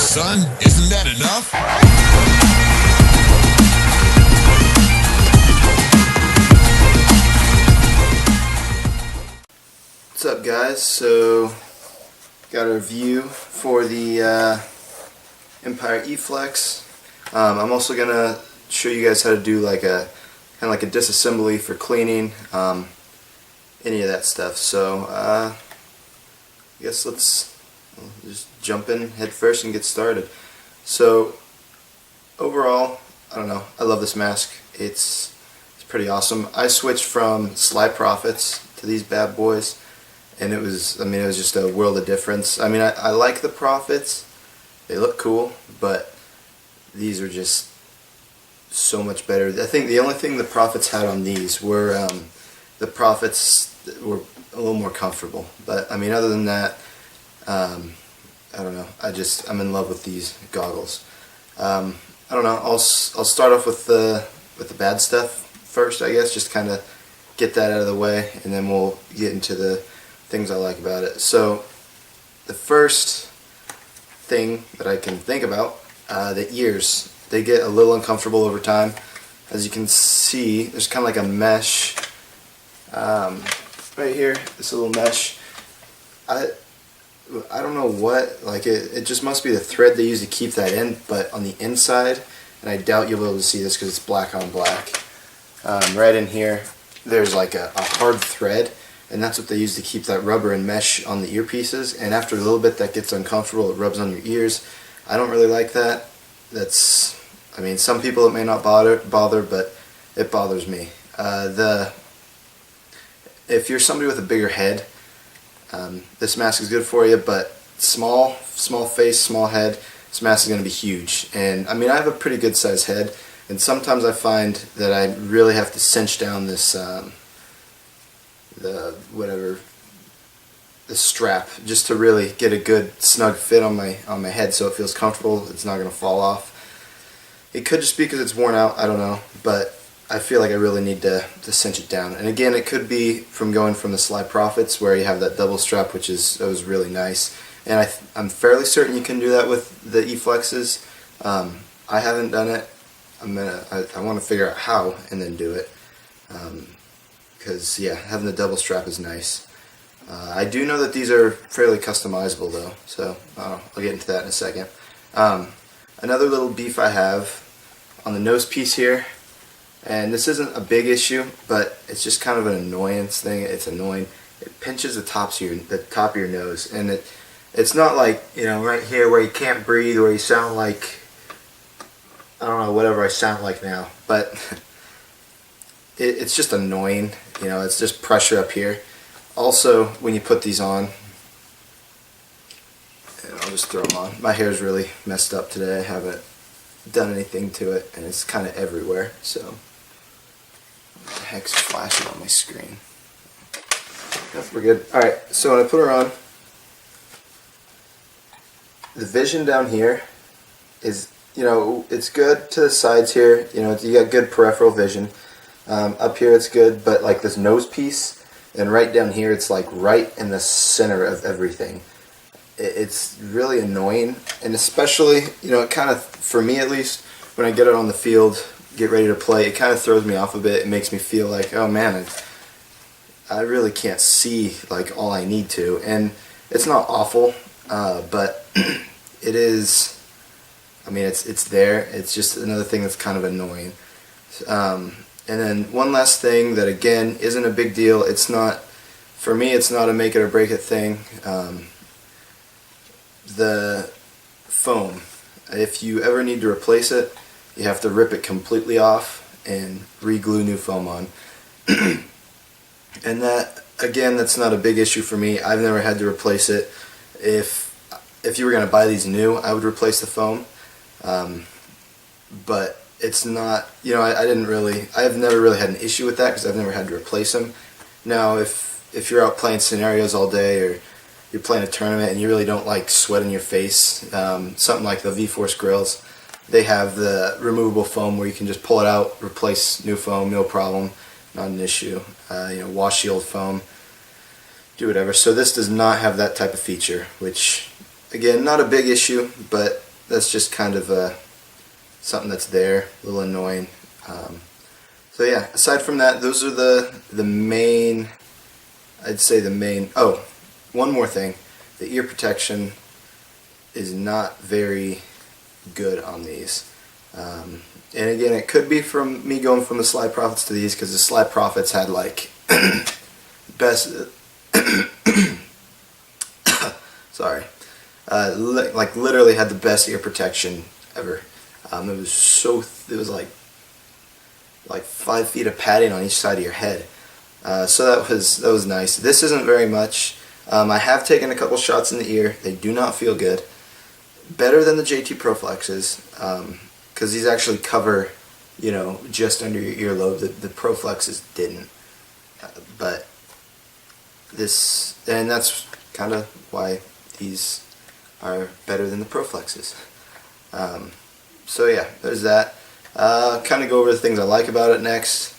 son. Isn't that enough? What's up, guys? So got a review for the Empire Eflex. I'm also gonna show you guys how to do like a kind of like a disassembly for cleaning, any of that stuff. So I guess let's just jump in head first and get started. So overall, I don't know, I love this mask. It's pretty awesome. I switched from Sly Profits to these bad boys, and it was just a world of difference. I mean, I like the Profits, they look cool, but these are just so much better. I think the only thing the Profits had on these were the Profits were a little more comfortable, but I mean, other than that, I don't know, I'm in love with these goggles. I don't know, I'll start off with the bad stuff first, I guess, just kind of get that out of the way, and then we'll get into the things I like about it. So the first thing that I can think about, the ears. They get a little uncomfortable over time. As you can see, there's kind of like a mesh right here, this little mesh. I don't know what, like it just must be the thread they use to keep that in, but on the inside, and I doubt you'll be able to see this because it's black on black, right in here there's like a hard thread, and that's what they use to keep that rubber and mesh on the earpieces, and after a little bit that gets uncomfortable, it rubs on your ears. I don't really like that. I mean, some people it may not bother, but it bothers me. If you're somebody with a bigger head, this mask is good for you, but small face, small head, this mask is going to be huge. And I mean, I have a pretty good sized head, and sometimes I find that I really have to cinch down this the strap just to really get a good snug fit on my head, so it feels comfortable. It's not going to fall off. It could just be because it's worn out, I don't know, but I feel like I really need to cinch it down. And again, it could be from going from the Sly Profits where you have that double strap, that was really nice. And I'm fairly certain you can do that with the Eflexes. I haven't done it. I want to figure out how and then do it. Because yeah, having the double strap is nice. I do know that these are fairly customizable though, so I'll get into that in a second. Another little beef I have on the nose piece here, and this isn't a big issue, but it's just kind of an annoyance thing. It's annoying. It pinches the top of your nose, and it's not like, you know, right here where you can't breathe, where you sound like, I don't know, whatever I sound like now, but it's just annoying. You know, it's just pressure up here. Also, when you put these on, and I'll just throw them on. My hair's really messed up today. I haven't done anything to it, and it's kind of everywhere. So, what the heck's flashing on my screen? Yep, we're good. All right. So when I put her on, the vision down here is, you know, it's good to the sides here. You know, you got good peripheral vision. Up here it's good, but like this nose piece, and right down here, it's like right in the center of everything. It's really annoying, and especially, you know, it kind of, for me at least, when I get it on the field, get ready to play, it kind of throws me off a bit. It makes me feel like, oh man, I really can't see like all I need to, and it's not awful, but it is, I mean, it's there. It's just another thing that's kind of annoying. And then one last thing that, again, isn't a big deal. It's not, for me, it's not a make it or break it thing. The foam, if you ever need to replace it, you have to rip it completely off and re-glue new foam on. And that, again, that's not a big issue for me. I've never had to replace it. If you were going to buy these new, I would replace the foam. But it's not, you know, I've never really had an issue with that because I've never had to replace them. Now, if you're out playing scenarios all day, or you're playing a tournament and you really don't like sweat in your face, something like the V-Force grills, they have the removable foam where you can just pull it out, replace new foam, no problem, not an issue. You know, wash the old foam, do whatever. So this does not have that type of feature, which, again, not a big issue, but that's just kind of something that's there, a little annoying. So yeah, aside from that, those are the main, I'd say the main, oh, one more thing, the ear protection is not very good on these. And again, it could be from me going from the Slide Profits to these, because the Slide Profits had like best sorry, like literally had the best ear protection ever. It was so it was like 5 feet of padding on each side of your head. So that was nice. This isn't very much. I have taken a couple shots in the ear. They do not feel good. Better than the JT Proflexes, because these actually cover, you know, just under your earlobe. The Proflexes didn't. But this, and that's kind of why these are better than the Proflexes. So yeah, there's that. Kind of go over the things I like about it next.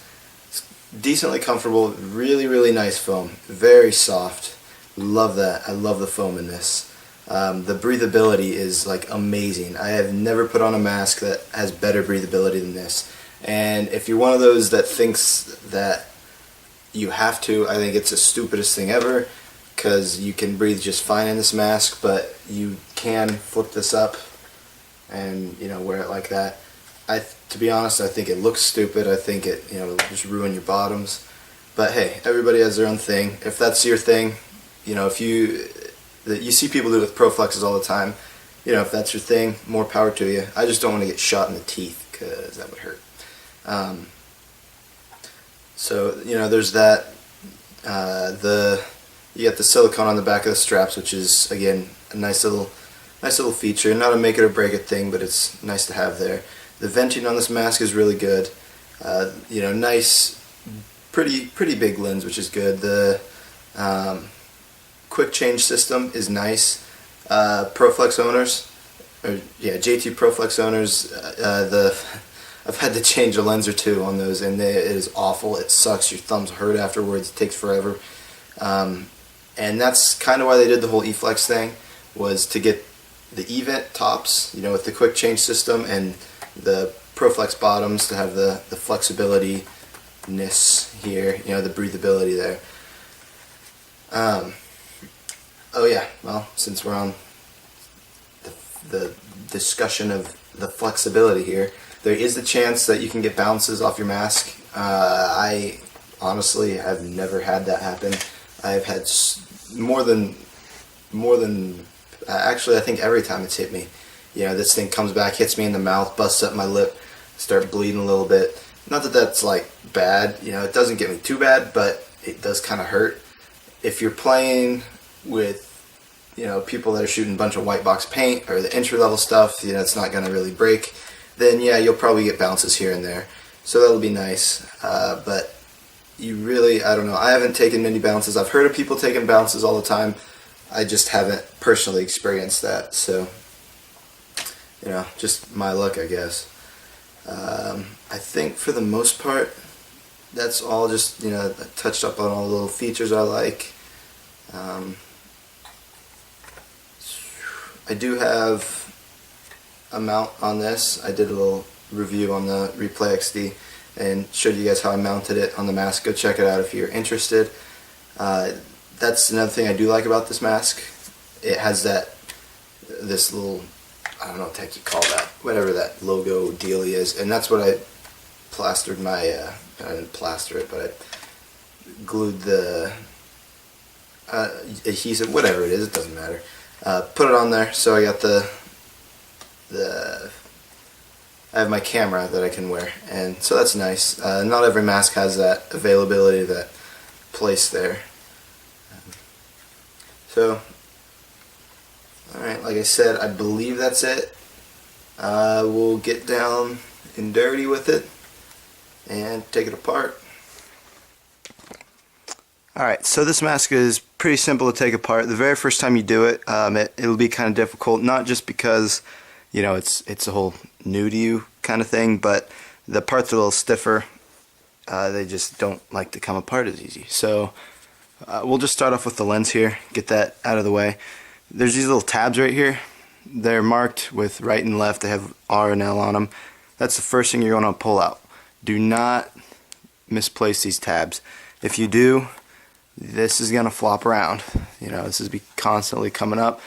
It's decently comfortable, really nice foam, very soft. Love that. I love the foam in this. The breathability is like amazing. I have never put on a mask that has better breathability than this. And if you're one of those that thinks that you have to, I think it's the stupidest thing ever, because you can breathe just fine in this mask, but you can flip this up and, you know, wear it like that. To be honest, I think it looks stupid. I think it, you know, will just ruin your bottoms. But hey, everybody has their own thing. If that's your thing, you know, if you see people do it with Proflexes all the time, you know, if that's your thing, more power to you. I just don't want to get shot in the teeth, because that would hurt. So, you know, there's that. You got the silicone on the back of the straps, which is, again, a nice little feature. Not a make it or break it thing, but it's nice to have there. The venting on this mask is really good. You know, nice, pretty big lens, which is good. The quick change system is nice. Proflex owners, or yeah, JT Proflex owners, I've had to change a lens or two on those, and it is awful. It sucks. Your thumbs hurt afterwards. It takes forever. And that's kind of why they did the whole Eflex thing, was to get the event tops, you know, with the quick change system, and the Proflex bottoms to have the flexibility-ness here, you know, the breathability there. Oh yeah, well, since we're on the discussion of the flexibility here, there is the chance that you can get bounces off your mask. I honestly have never had that happen. I've had more than actually, I think every time it's hit me, you know, this thing comes back, hits me in the mouth, busts up my lip, start bleeding a little bit. Not that that's like bad, you know, it doesn't get me too bad, but it does kind of hurt. If you're playing with, you know, people that are shooting a bunch of white box paint or the entry level stuff, you know, it's not going to really break, then yeah, you'll probably get bounces here and there. So that'll be nice, but you really, I don't know, I haven't taken many bounces. I've heard of people taking bounces all the time. I just haven't personally experienced that, so, you know, just my luck, I guess. I think for the most part, that's all. Just, you know, I touched up on all the little features I like. I do have a mount on this. I did a little review on the Replay XD and showed you guys how I mounted it on the mask. Go check it out if you're interested. That's another thing I do like about this mask. It has this little, I don't know what the heck you call that, whatever that logo dealie is, and that's what I plastered my, I didn't plaster it, but I glued the adhesive, whatever it is, it doesn't matter. Put it on there, so I got I have my camera that I can wear, and so that's nice. Not every mask has that availability, that place there. So, alright, like I said, I believe that's it. We'll get down and dirty with it and take it apart. Alright, so this mask is pretty simple to take apart. The very first time you do it, it'll be kind of difficult, not just because, you know, it's a whole new to you kind of thing, but the parts are a little stiffer. They just don't like to come apart as easy. So we'll just start off with the lens here, get that out of the way. There's these little tabs right here. they're marked with right and left. They have R and L on them. That's the first thing you're going to pull out. Do not misplace these tabs. If you do, this is going to flop around. You know, this is constantly coming up.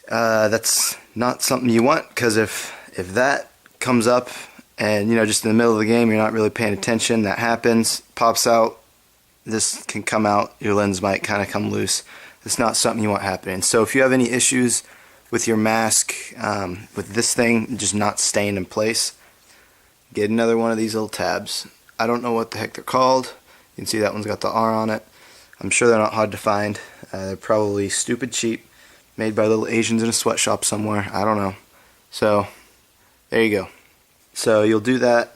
That's not something you want, because if that comes up and, you know, just in the middle of the game, you're not really paying attention, that happens, pops out, this can come out, your lens might kind of come loose. It's not something you want happening. So if you have any issues with your mask, with this thing just not staying in place, get another one of these little tabs. I don't know what the heck they're called. You can see that one's got the R on it. I'm sure they're not hard to find. They're probably stupid cheap, made by little Asians in a sweatshop somewhere. I don't know. So there you go. So you'll do that,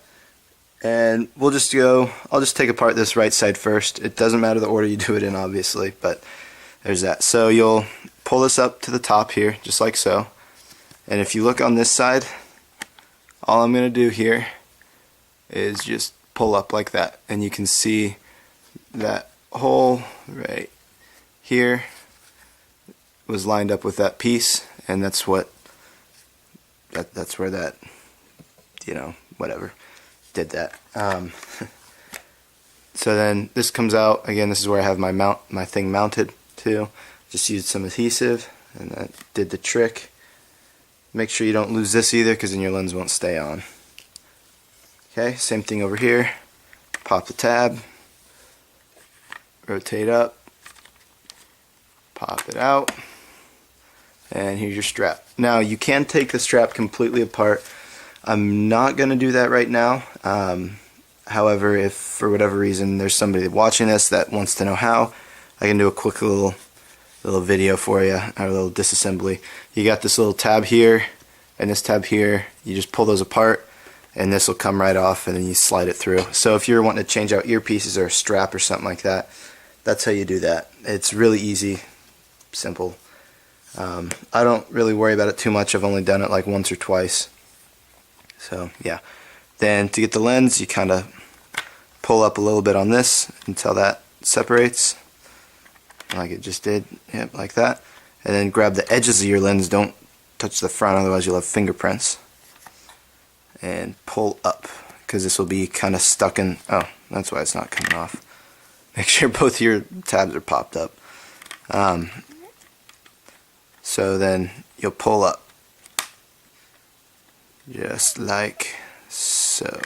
and we'll just go. I'll just take apart this right side first. It doesn't matter the order you do it in, obviously, but there's that. So you'll pull this up to the top here, just like so. And if you look on this side, all I'm going to do here is just pull up like that, and you can see that hole right here was lined up with that piece, and that's what that's where that, you know, whatever, did that. So then this comes out again. This is where I have my thing mounted to. Just used some adhesive, and that did the trick. Make sure you don't lose this either, because then your lens won't stay on. Okay, same thing over here. Pop the tab, rotate up, pop it out, and here's your strap. Now you can take the strap completely apart. I'm not going to do that right now. However, if for whatever reason there's somebody watching this that wants to know how, I can do a quick little video for you, or a little disassembly. You got this little tab here and this tab here. You just pull those apart, and this will come right off, and then you slide it through. So if you're wanting to change out earpieces or a strap or something like that, that's how you do that. It's really easy, simple. I don't really worry about it too much. I've only done it like once or twice. So yeah. Then to get the lens, you kind of pull up a little bit on this until that separates, like it just did. Yep, like that. And then grab the edges of your lens. Don't touch the front, otherwise you'll have fingerprints. And pull up, because this will be kind of stuck in. Oh, that's why it's not coming off. Make sure both of your tabs are popped up. So then you'll pull up, just like so.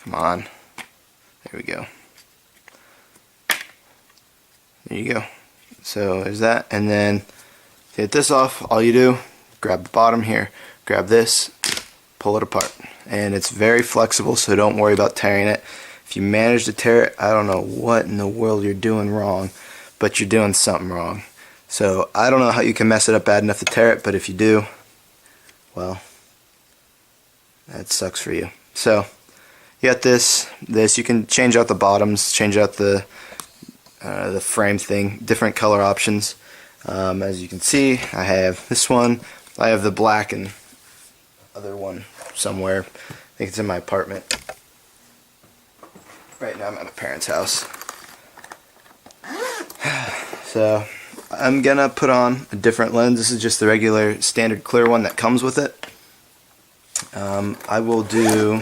Come on. There we go. There you go. So there's that. And then to get this off, all you do, grab the bottom here, grab this, pull it apart. And it's very flexible, so don't worry about tearing it. If you manage to tear it, I don't know what in the world you're doing wrong, but you're doing something wrong. So I don't know how you can mess it up bad enough to tear it, but if you do, well, that sucks for you. So you got this. You can change out the bottoms, change out the frame thing, different color options. As you can see, I have this one. I have the black and other one somewhere. I think it's in my apartment. Right now I'm at my parents' house. So I'm gonna put on a different lens. This is just the regular standard clear one that comes with it. I will do,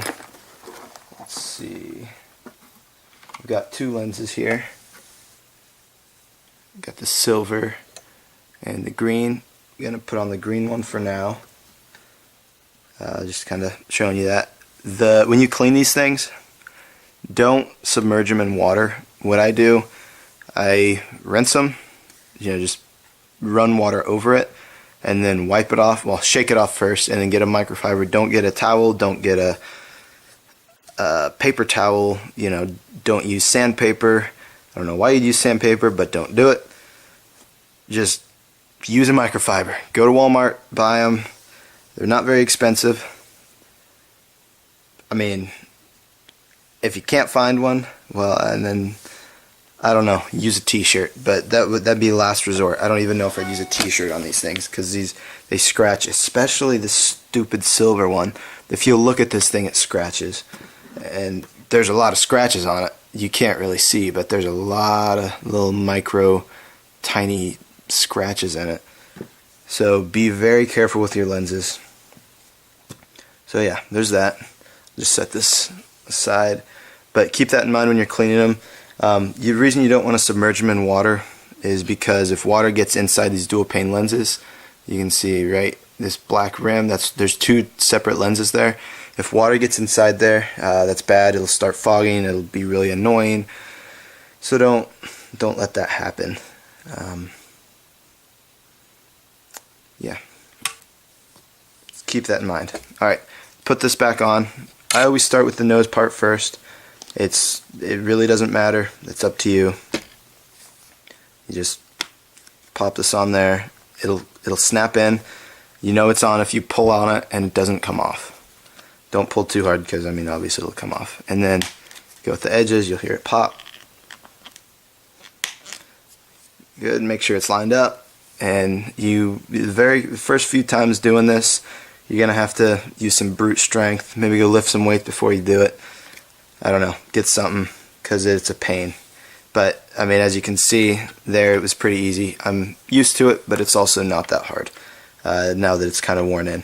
let's see, I've got two lenses here. Got the silver and the green. I'm gonna put on the green one for now. Just kind of showing you that. When you clean these things, don't submerge them in water. What I do, I rinse them, just run water over it, and then wipe it off. Well, shake it off first, and then get a microfiber. Don't get a towel. Don't get a paper towel. Don't use sandpaper. I don't know why you'd use sandpaper, but don't do it. Just use a microfiber. Go to Walmart, buy them. They're not very expensive. I mean, if you can't find one, well, and then, I don't know, use a t-shirt, but that'd be last resort. I don't even know if I'd use a t-shirt on these things, because they scratch, especially the stupid silver one. If you look at this thing, it scratches, and there's a lot of scratches on it. You can't really see, but there's a lot of little micro tiny scratches in it. So be very careful with your lenses. So yeah, there's that. Just set this aside, but keep that in mind when you're cleaning them. The reason you don't want to submerge them in water is because if water gets inside these dual pane lenses, you can see right this black rim, there's two separate lenses there. If water gets inside there, that's bad. It'll start fogging. It'll be really annoying. So don't let that happen. Yeah, keep that in mind. All right, put this back on. I always start with the nose part first. It really doesn't matter. It's up to you. You just pop this on there. It'll snap in. You know it's on if you pull on it and it doesn't come off. Don't pull too hard because, I mean, obviously it'll come off. And then go with the edges, you'll hear it pop. Good, make sure it's lined up. And the very first few times doing this, you're going to have to use some brute strength. Maybe go lift some weight before you do it. I don't know, get something, because it's a pain. But, I mean, as you can see there, it was pretty easy. I'm used to it, but it's also not that hard now that it's kind of worn in.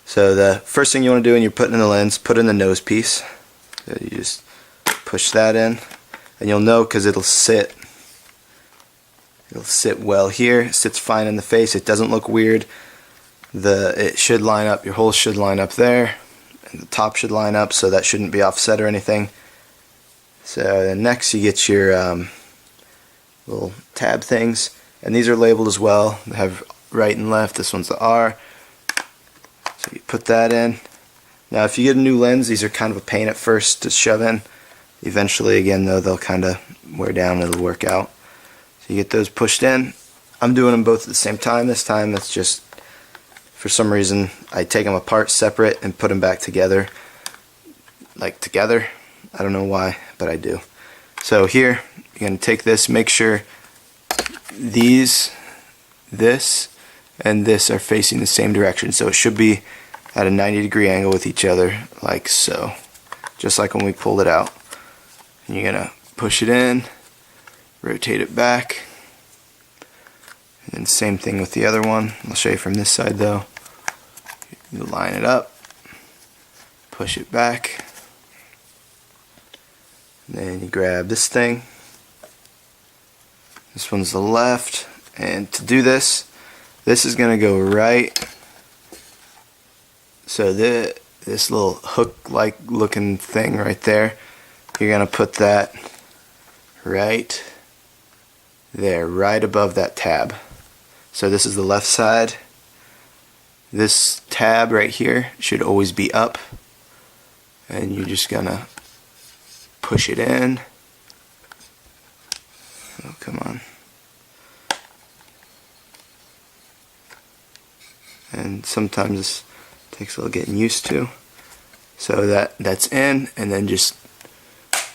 So the first thing you want to do when you're putting in the lens, put in the nose piece. So you just push that in, and you'll know because it'll sit well here. It sits fine in the face. It doesn't look weird. It should line up. Your hole should line up there, and the top should line up, so that shouldn't be offset or anything. So then next you get your little tab things, and these are labeled as well. They have right and left. This one's the R. So you put that in. Now if you get a new lens, these are kind of a pain at first to shove in. Eventually, again though, they'll kind of wear down and it'll work out. So you get those pushed in. I'm doing them both at the same time. This time that's just, for some reason, I take them apart separate and put them back together. Like together. I don't know why, but I do. So here, you're going to take this, make sure this, and this are facing the same direction. So it should be at a 90-degree angle with each other, like so. Just like when we pulled it out. And you're going to push it in, rotate it back, and then same thing with the other one. I'll show you from this side though. You line it up, push it back, and then you grab this thing. This one's the left, and to do this is going to go right. So this little hook-like looking thing right there, you're going to put that right there, right above that tab. So this is the left side. This tab right here should always be up, and you're just gonna push it in. Oh, come on. And sometimes this takes a little getting used to. So that's in, and then just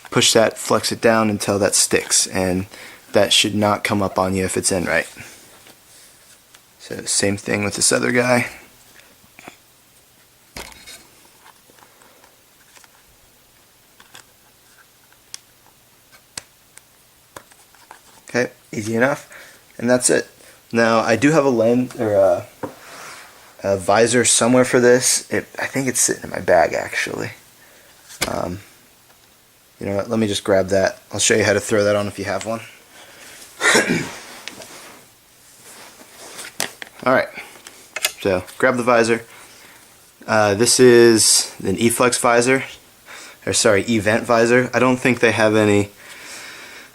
push that, flex it down until that sticks, and that should not come up on you if it's in right. So same thing with this other guy. Okay, easy enough, and that's it. Now I do have a lens or a visor somewhere for this. I think it's sitting in my bag actually. You know what? Let me just grab that. I'll show you how to throw that on if you have one. Alright, so grab the visor. This is an Eflex visor, or sorry, event visor. I don't think they have any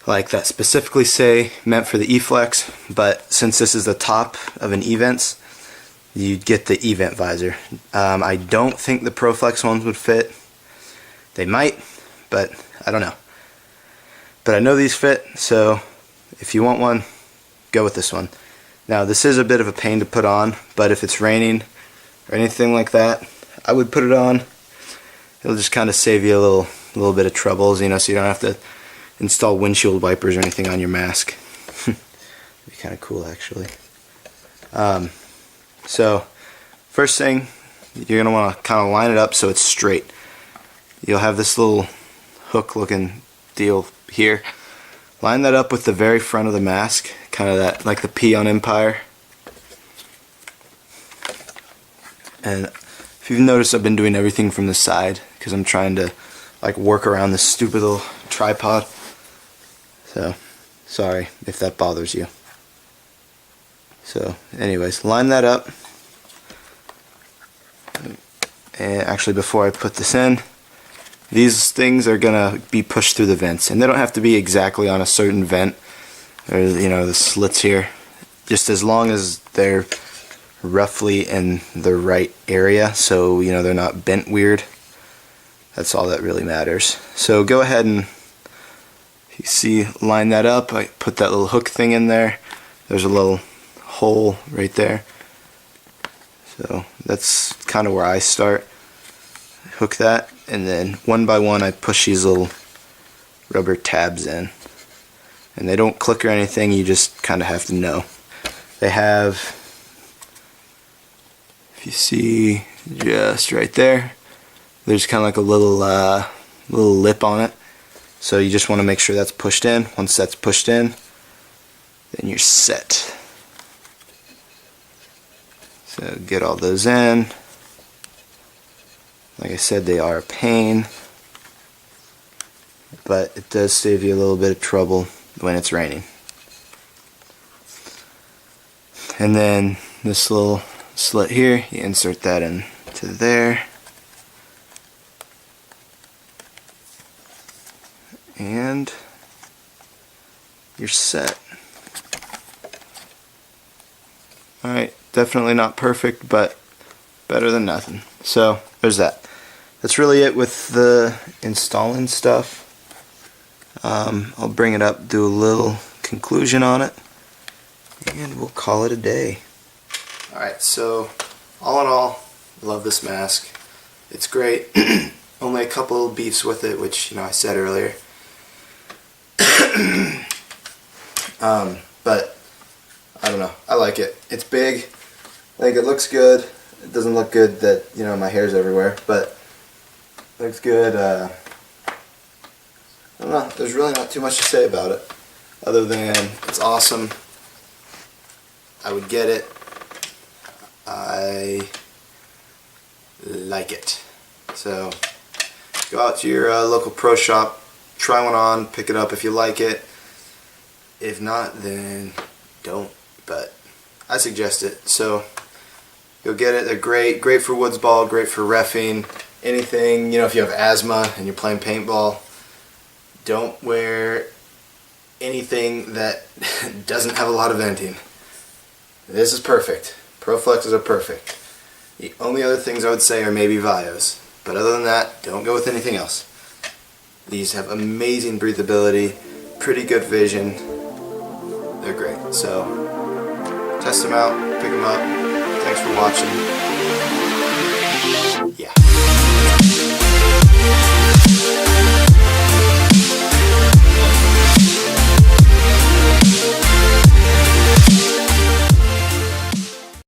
like that specifically say meant for the Eflex, but since this is the top of an events, you'd get the event visor. I don't think the ProFlex ones would fit. They might, but I don't know. But I know these fit, so if you want one, go with this one. Now this is a bit of a pain to put on, but if it's raining or anything like that, I would put it on. It'll just kind of save you a little bit of troubles, you know, so you don't have to install windshield wipers or anything on your mask. It'd be kind of cool actually. So first thing, you're going to want to kind of line it up so it's straight. You'll have this little hook looking deal here. line that up with the very front of the mask, kind of that, like the P on Empire. And if you've noticed, I've been doing everything from the side because I'm trying to like work around this stupid little tripod. So, sorry if that bothers you. So, anyways, line that up. And actually, before I put this in, these things are gonna be pushed through the vents, and they don't have to be exactly on a certain vent, or the slits here. Just as long as they're roughly in the right area, so they're not bent weird. That's all that really matters. So go ahead and, you see, line that up. I put that little hook thing in there. There's a little hole right there. So that's kind of where I start. Hook that, and then one by one I push these little rubber tabs in. And they don't click or anything, you just kind of have to know. They have, if you see just right there, there's kind of like a little lip on it. So you just want to make sure that's pushed in. Once that's pushed in, then you're set. So get all those in. Like I said, they are a pain, but it does save you a little bit of trouble when it's raining. And then this little slit here, you insert that into there. And you're set. Alright, definitely not perfect, but better than nothing. So, there's that. That's really it with the installing stuff. I'll bring it up, do a little conclusion on it, and we'll call it a day. Alright, so all in all, love this mask. It's great. Only a couple beefs with it, which I said earlier. But I don't know, I like it. It's big. I think it looks good. It doesn't look good that my hair's everywhere, but it looks good. I don't know, there's really not too much to say about it other than it's awesome. I would get it. I like it. So go out to your local pro shop, try one on, pick it up if you like it. If not, then don't, but I suggest it. So go get it. They're great for woods ball, great for reffing, anything. If you have asthma and you're playing paintball, don't wear anything that doesn't have a lot of venting. This is perfect. Pro Flexes are perfect. The only other things I would say are maybe Vios, but other than that, don't go with anything else. These have amazing breathability, pretty good vision. They're great. So test them out, pick them up. Thanks for watching.